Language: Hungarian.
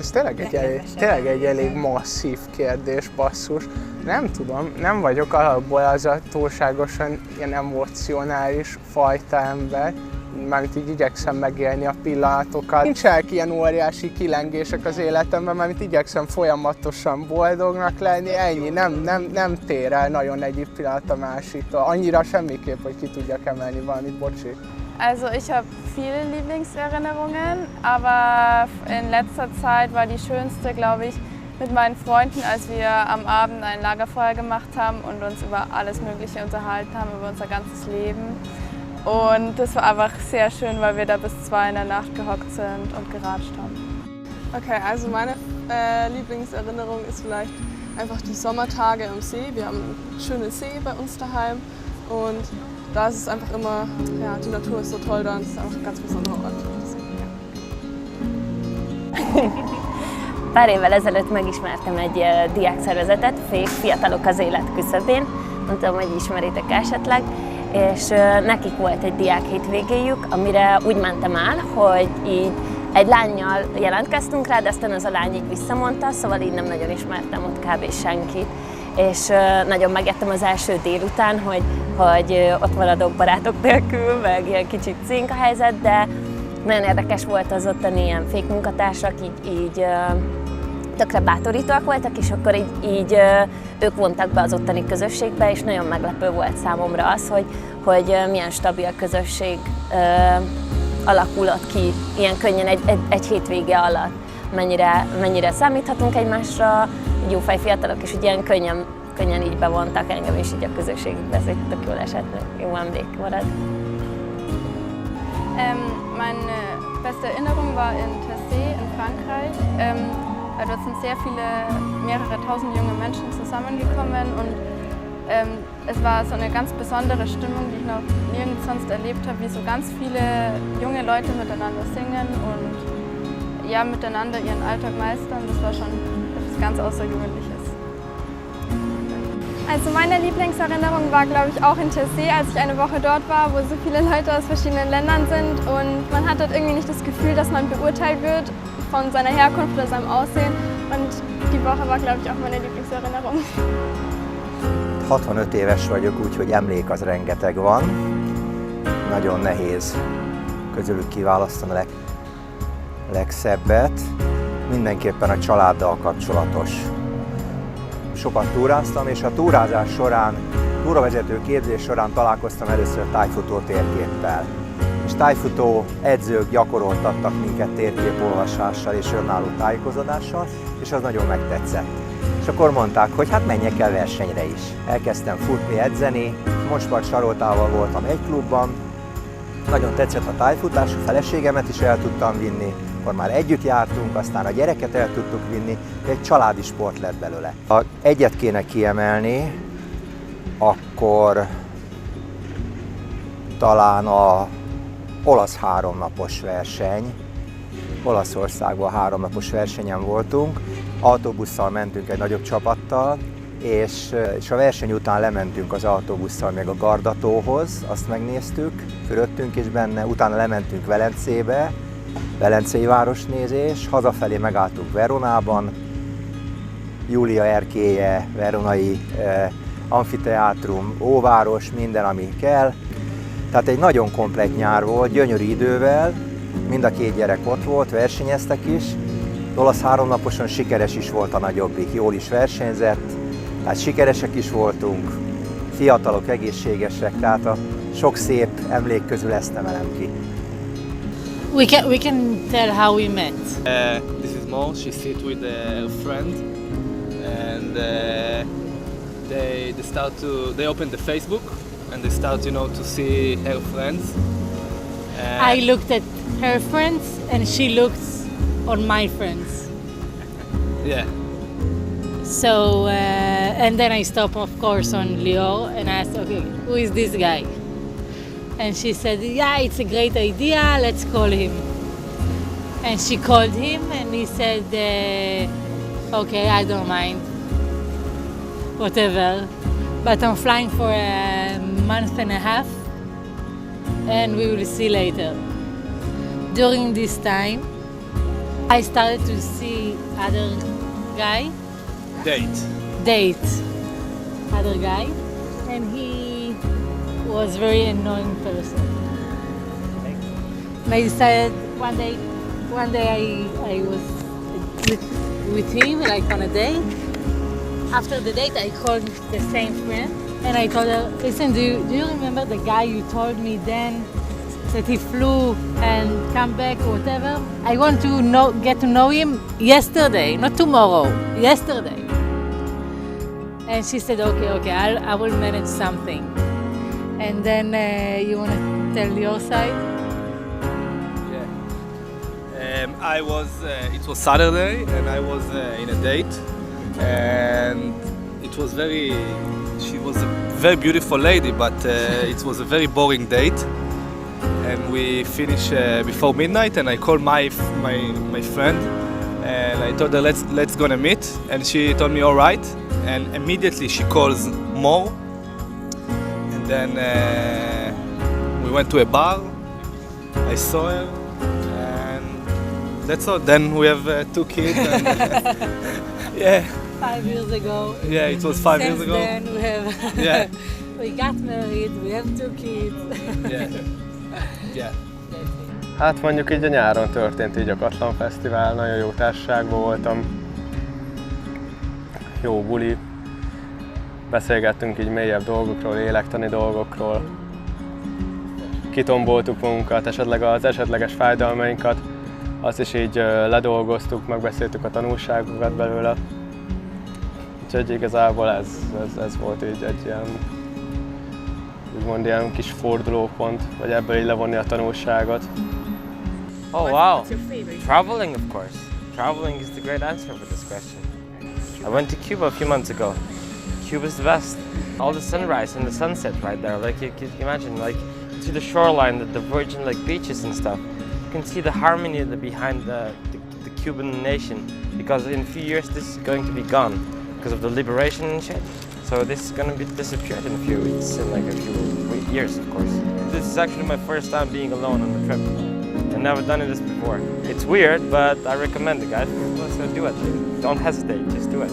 ez tényleg egy elég masszív kérdés, basszus. Nem tudom, nem vagyok alapból az a túlságosan ilyen emocionális fajta ember, mármint így igyekszem megélni a pillanatokat. Nincsenek ilyen óriási kilengések az életemben, mármint igyekszem folyamatosan boldognak lenni, ennyi, nem tér el nagyon egyik pillanat a másiktól. Annyira semmiképp, hogy ki tudjak emelni valamit, bocsi. Also ich habe viele Lieblingserinnerungen, aber in letzter Zeit war die schönste, glaube ich, mit meinen Freunden, als wir am Abend ein Lagerfeuer gemacht haben und uns über alles Mögliche unterhalten haben, über unser ganzes Leben. Und das war einfach sehr schön, weil wir da bis 2 in der Nacht gehockt sind und geratscht haben. Okay, also meine Lieblingserinnerung ist vielleicht einfach die Sommertage am See. Wir haben einen schönen See bei uns daheim und da ist es einfach immer, ja, die Natur ist so toll da und es ist einfach ein ganz besonderer Ort. Pár évvel ezelőtt megismertem egy diákszervezetet, Fiatalok az élet küszöbén, nem tudom, hogy ismeritek esetleg, és nekik volt egy diák hétvégéjük, amire úgy mentem el, hogy így egy lánnyal jelentkeztünk rá, de aztán az a lány így visszamondta, szóval így nem nagyon ismertem ott kb. Senkit. És nagyon megettem az első délután, hogy ott maradok barátok nélkül, meg ilyen kicsit cink a helyzet, de nagyon érdekes volt az ottani ilyen fék munkatársak, így tökre bátorítóak voltak, és akkor így ők vontak be az ottani közösségbe, és nagyon meglepő volt számomra az, hogy milyen stabil közösség alakulott ki ilyen könnyen egy hétvége alatt. Mennyire számíthatunk egymásra, jófej fiatalok, és ugye ilyen könnyen így bevontak engem is így a közösségükbe, ez egy tök jól esett, jó emlék marad. Meine beste Erinnerung war in Tessé in Frankreich. Dort sind sehr viele, mehrere tausend junge Menschen zusammengekommen und es war so eine ganz besondere Stimmung, die ich noch nirgends sonst erlebt habe, wie so ganz viele junge Leute miteinander singen und ja, miteinander ihren Alltag meistern. Das war schon etwas ganz Außergewöhnliches. Also meine Lieblingserinnerung war, glaube ich, auch in Tessé, als ich eine Woche dort war, wo so viele Leute aus verschiedenen Ländern sind und man hat dort irgendwie nicht das Gefühl, dass man beurteilt wird von seiner Herkunft oder seinem Aussehen und die Woche war, glaube ich, auch meine Lieblingserinnerung. 65 éves vagyok, úgyhogy emlék az rengeteg van. Nagyon nehéz közülük kiválasztani a legszebbet. Mindenképpen a családdal kapcsolatos. Sokat túráztam, és a túrázás során, túravezető képzés során találkoztam először tájfutó térképpel. És tájfutó edzők gyakoroltattak minket térképolvasással és önálló tájékozódással, és az nagyon megtetszett. És akkor mondták, hogy hát menjek el versenyre is. Elkezdtem futni, edzeni, Monspart Saroltával voltam egy klubban, nagyon tetszett a tájfutás, a feleségemet is el tudtam vinni, akkor már együtt jártunk, aztán a gyereket el tudtuk vinni, egy családi sport lett belőle. Ha egyet kéne kiemelni, akkor talán a olasz 3 napos verseny. Olaszországban 3 napos versenyen voltunk, autóbusszal mentünk egy nagyobb csapattal, és a verseny után lementünk az autóbusszal még a Gardatóhoz, azt megnéztük, fürödtünk is benne, utána lementünk Velencébe, velencei városnézés, hazafelé megálltunk Veronában, Júlia erkélye, veronai amfiteátrum, óváros, minden, ami kell. Tehát egy nagyon komplett nyár volt, gyönyörű idővel, mind a 2 gyerek ott volt, versenyeztek is. Az olasz 3 naposon sikeres is volt a nagyobbik, jól is versenyzett, tehát sikeresek is voltunk, fiatalok, egészségesek, tehát a sok szép emlék közül ezt emelem ki. We can tell how we met. This is Mo. She sits with a friend, and they opened the Facebook and they start to see her friends. I looked at her friends and she looked on my friends. Yeah. So and then I stopped, of course, on Leo and asked, okay, who is this guy? And she said, yeah, it's a great idea, let's call him. And she called him and he said, okay, I don't mind, whatever. But I'm flying for a month and a half and we will see later. During this time, I started to see other guy, date other guy, and he was very annoying person. And I decided one day I was with him like on a date. After the date, I called the same friend and I told her, listen, do you remember the guy you told me then that he flew and come back or whatever? I want to get to know him yesterday, not tomorrow, yesterday. And she said, okay, I will manage something. And then you want to tell your side? Yeah. It was Saturday and I was in a date. And she was a very beautiful lady, but it was a very boring date. And we finished before midnight, and I called my friend, and I told her let's gonna meet, and she told me all right. And immediately she calls Mor, and then we went to a bar. I saw her, and that's all. Then we have 2 kids. And, yeah. 5 years ago. Yeah, it was 5 years ago. Then we have Yeah. we got married, we have 2 kids. Yeah. Yeah. Hát mondjuk így a nyáron történt így a Katlan Fesztivál, nagyon jó társaságban voltam. Jó buli. Beszélgettünk így mélyebb dolgokról, lélektani dolgokról. Kitomboltuk magunkat, esetleg az esetleges fájdalmainkat. Azt is így ledolgoztuk, megbeszéltük a tanulságokat belőle. Úgyhogy igazából ez volt így egy ilyen, úgymond ilyen kis fordulópont, vagy ebből így levonni a tanulságot. Oh wow, traveling of course. Traveling is the great answer for this question. I went to Cuba a few months ago. Cuba's the best. All the sunrise and the sunset right there, like you can imagine, like to the shoreline, the virgin like beaches and stuff. You can see the harmony behind the Cuban nation, because in a few years this is going to be gone because of the liberation and shit. So this is going to be disappeared in a few weeks, in like a few years of course. This is actually my first time being alone on the trip. I've never done this before. It's weird, but I recommend it, guys. Let's do it. Don't hesitate, just do it.